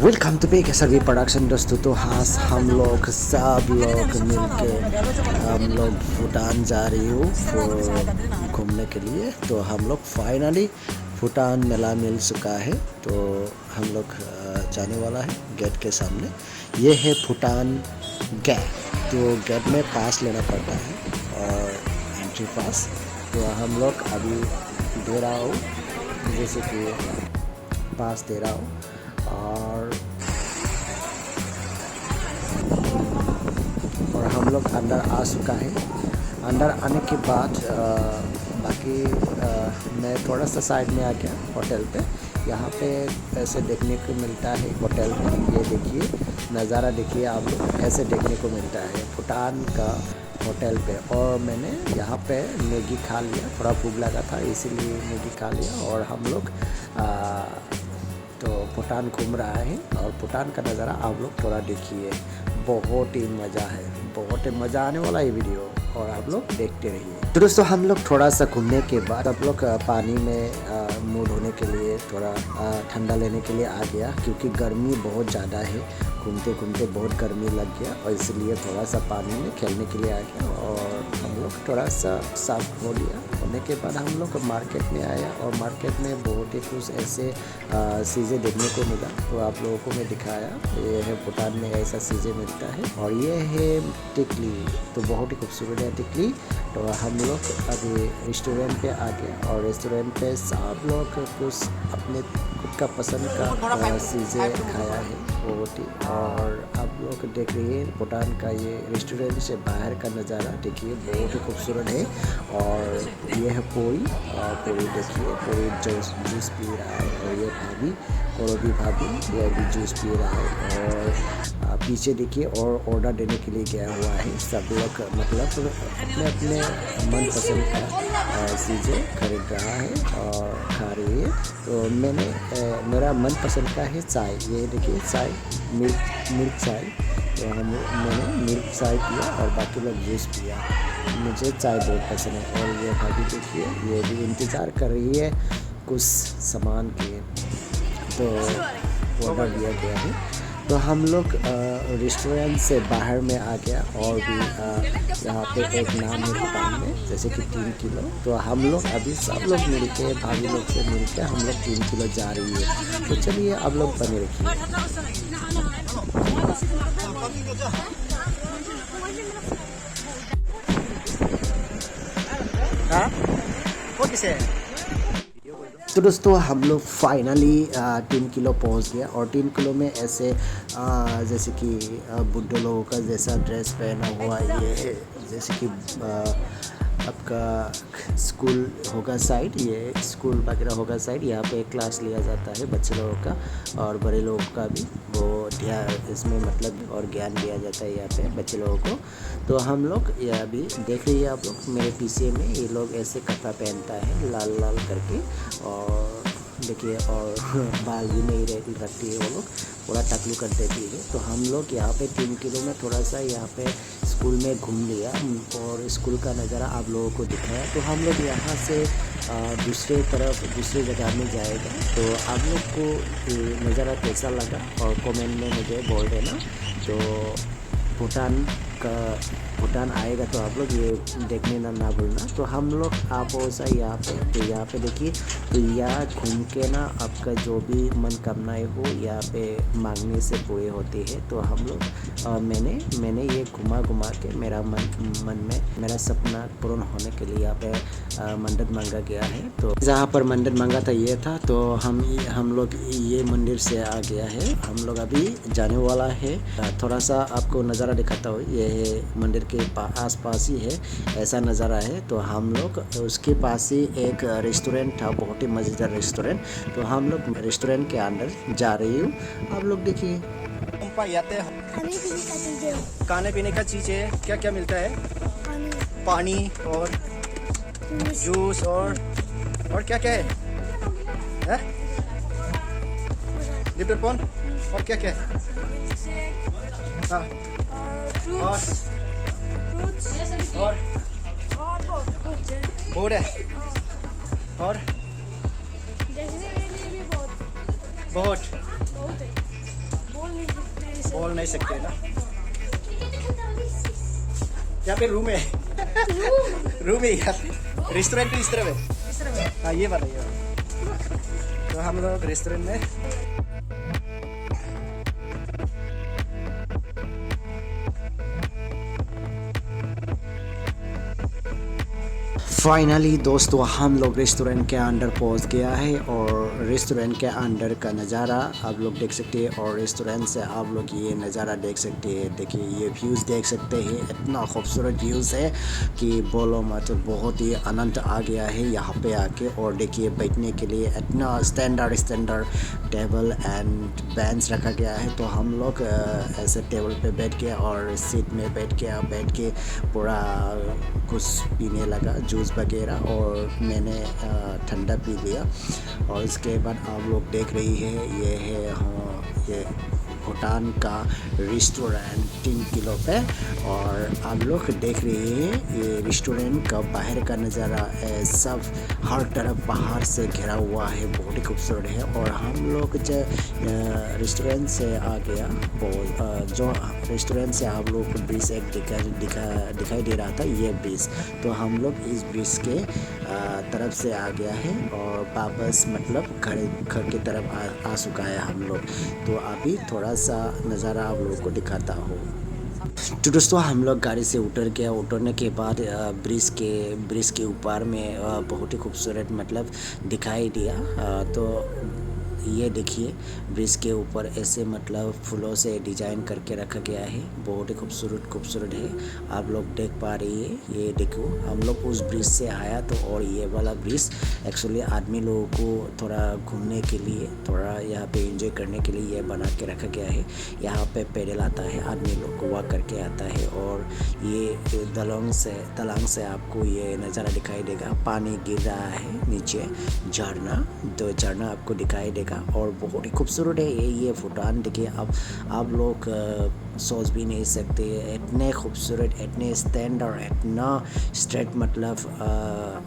Welcome to पे सभी production दोस्तों। तो हाँ, हम लोग सब लोग मिलके हम लोग भूटान जा रही हूँ घूमने के लिए। तो हम लोग फाइनली भूटान मेला मिल चुका है। तो हम लोग जाने वाला है गेट के सामने। ये है भूटान गेट। तो गेट में पास लेना पड़ता है और एंट्री पास। तो हम लोग अभी दे रहा हूँ, जैसे कि पास दे रहा हूँ और हम लोग अंदर आ चुका है। अंदर आने के बाद बाकी मैं थोड़ा सा साइड में आ गया होटल पे। यहाँ पे ऐसे देखने को मिलता है होटल में। ये देखिए नज़ारा, देखिए आप लोग, ऐसे देखने को मिलता है भूटान का होटल पे। और मैंने यहाँ पे मैगी खा लिया, थोड़ा भूख लगा था इसीलिए मैगी खा लिया। और हम लोग तो भूटान घूम रहा है और भूटान का नज़ारा आप लोग थोड़ा देखिए। बहुत ही मज़ा है, बहुत ही मज़ा आने वाला है वीडियो और आप लोग देखते रहिए। तो दोस्तों हम लोग थोड़ा सा घूमने के बाद आप लोग पानी में मुँह धोने के लिए, थोड़ा ठंडा लेने के लिए आ गया, क्योंकि गर्मी बहुत ज़्यादा है। घूमते घूमते बहुत गर्मी लग गया और इसलिए थोड़ा सा पानी में खेलने के लिए आ गया। और हम लोग थोड़ा सा साफ हो लिया। होने के बाद हम लोग मार्केट में आया और मार्केट में बहुत ही कुछ ऐसे चीज़ें देखने को मिला। तो आप लोगों को मैं दिखाया, ये है भूटान में ऐसा चीज़ें मिलता है। और ये है टिकली, तो बहुत ही खूबसूरत है टिकली। तो हम लोग अभी रेस्टोरेंट पे आ गए और रेस्टोरेंट पे सब लोग कुछ अपने खुद का पसंद का चीज़ें खाया है बहुत ही। और आप लोग देख रही है भूटान का ये रेस्टोरेंट से बाहर का नज़ारा देखिए, बहुत ही खूबसूरत है। और ये है पूरी, पूरी देखिए, पूरी जूस पी रहा है। और ये भाभी, कौरवी भाभी, ये भी जूस पी रहा है। और पीछे देखिए और ऑर्डर देने के लिए गया हुआ है सब लोग, मतलब अपने अपने मनपसंद का चीज़ें खरीद रहा है और खा रही है। तो मेरा मनपसंद का है चाय। ये देखिए चाय, मिल्क चाय। तो मैंने मिल्क चाय पिया और बाकी लोग जूस पिया। मुझे चाय बहुत पसंद है। और ये भाभी देखिए, ये भी इंतज़ार कर रही है कुछ सामान के, तो ऑर्डर दिया गया है। तो हम लोग रेस्टोरेंट से बाहर में आ गया। और भी यहाँ पे एक नाम है दुकान में, जैसे कि 3 किलो। तो हम लोग अभी सब लोग मिल के, भाभी लोग से मिल के हम लोग 3 किलो जा रही है। तो चलिए आप लोग बने रखिए। तो दोस्तों हम लोग फाइनली 3 किलो पहुंच गया। और 3 किलो में ऐसे जैसे कि बुड्ढे लोगों का जैसा ड्रेस पहना हुआ, ये जैसे कि आपका स्कूल होगा साइड, ये स्कूल वगैरह होगा साइड। यहाँ पे क्लास लिया जाता है बच्चे लोगों का और बड़े लोगों का भी, वो इसमें मतलब और ज्ञान दिया जाता है यहाँ पे बच्चे लोगों को। तो हम लोग ये अभी देख रही है आप लोग मेरे पीछे में, ये लोग ऐसे कपड़ा पहनता है लाल लाल करके। और देखिए, और बाल भी नहीं रखती है, वो लोग पूरा टकलू कर देती है। तो हम लोग यहाँ पे 3 किलो में थोड़ा सा यहाँ पे स्कूल में घूम लिया और स्कूल का नज़ारा आप लोगों को दिखाया। तो हम लोग यहाँ से दूसरे जगह में जाएगा। तो आप लोग को ये नज़ारा कैसा लगा और कमेंट में मुझे बोल देना। तो भूटान आएगा तो आप लोग ये देखने ना भूलना। तो हम लोग आप ऐसा यहाँ पे देखिए। तो यहाँ घूम के ना आपका जो भी मनोकामनाएं हो यहाँ पे मांगने से पूरे होती है। तो हम लोग मैंने ये घुमा के मेरा मन में मेरा सपना पूर्ण होने के लिए यहाँ पे मन्नत मांगा गया है। तो जहाँ पर मन्नत मांगा था ये था। तो हम लोग ये मंदिर से आ गया है। हम लोग अभी जाने वाला है। थोड़ा सा आपको नज़ारा दिखाता हूँ। ये है मंदिर के आसपास ही है, ऐसा नज़ारा है। तो हम लोग उसके पास ही एक रेस्टोरेंट था, बहुत ही मज़ेदार रेस्टोरेंट। तो हम लोग रेस्टोरेंट के अंदर जा रही हूँ, आप लोग देखिए। खाने पीने का चीज़ें क्या क्या मिलता है? पानी और जूस और क्या क्या है? लिटर पॉन और क्या क्या है? हाँ, और बोर्ड है और बहुत बोल नहीं सकते ना। यहाँ पे रूम है। रूम है यहाँ पे। रेस्टोरेंट तो इस तरफ है। हाँ ये वाला ये वाला। तो हम लोग रेस्टोरेंट में फाइनली दोस्तों हम लोग रेस्टोरेंट के अंदर पहुंच गया है और रेस्टोरेंट के अंदर का नज़ारा आप लोग देख सकते हैं और रेस्टोरेंट से आप लोग ये नज़ारा देख सकते हैं। देखिए ये व्यूज़ देख सकते हैं, इतना खूबसूरत व्यूज़ है कि बोलो मत, बहुत ही आनंद आ गया है यहाँ पे आके। और देखिए बैठने के लिए इतना स्टैंडर्ड टेबल एंड बेंच रखा गया है। तो हम लोग ऐसे टेबल पे बैठ के और सीट में बैठ के पूरा कुछ पीने लगा, जूस वगैरह, और मैंने ठंडा पी लिया। और इसके बाद आप लोग देख रही है ये है ये भूटान का रेस्टोरेंट 3 किलो पे। और आप लोग देख रहे हैं ये रेस्टोरेंट का बाहर का नज़ारा, सब हर तरफ पहाड़ से घिरा हुआ है, बहुत ही खूबसूरत है। और हम लोग जो रेस्टोरेंट से आ गया जो रेस्टोरेंट से आप लोग को ब्रिज एक दिखाई दे रहा था, ये ब्रिज। तो हम लोग इस ब्रिज के तरफ से आ गया है और वापस मतलब घर की तरफ आ चुका है हम लोग। तो अभी थोड़ा सा नज़ारा आप लोगों को दिखाता हूँ। तो दोस्तों हम लोग गाड़ी से उतर गया। उतरने के बाद ब्रिज के ऊपर में बहुत ही खूबसूरत मतलब दिखाई दिया। तो ये देखिए ब्रिज के ऊपर ऐसे मतलब फूलों से डिजाइन करके रखा गया है, बहुत ही खूबसूरत है। आप लोग देख पा रही है, ये देखो हम लोग उस ब्रिज से आया तो। और ये वाला ब्रिज एक्चुअली आदमी लोगों को थोड़ा घूमने के लिए, थोड़ा यहाँ पे एंजॉय करने के लिए ये बना के रखा गया है। यहाँ पे पैदल आता है, आदमी लोग को वॉक करके आता है। और ये दलंग से आपको ये नज़ारा दिखाई देगा, पानी गिर रहा है नीचे, झरना, तो झरना आपको दिखाई देगा। और बहुत ही खूबसूरत है ये भूटान। देखिए आप लोग सोच भी नहीं सकते, इतने खूबसूरत, इतने स्टैंडर्ड, इतना स्ट्रेट, मतलब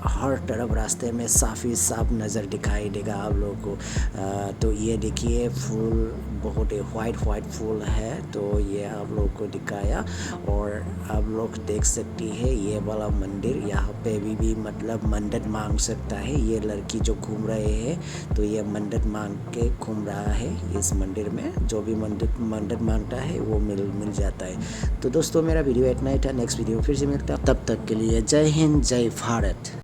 हर तरफ रास्ते में साफ नज़र दिखाई देगा आप लोगों को। तो ये देखिए फूल, बहुत ही वाइट फूल है, तो ये आप लोगों को दिखाया। और आप लोग देख सकती है ये वाला मंदिर, यहाँ पे भी मतलब मन्नत मांग सकता है। ये लड़की जो घूम रहे हैं तो ये मन्नत मांग के घूम रहा है। इस मंदिर में जो भी मन्नत मांगता है वो मिल जाता है। तो दोस्तों मेरा वीडियो इतना ही था, नेक्स्ट वीडियो फिर से मिलता है, तब तक के लिए जय हिंद, जय भारत।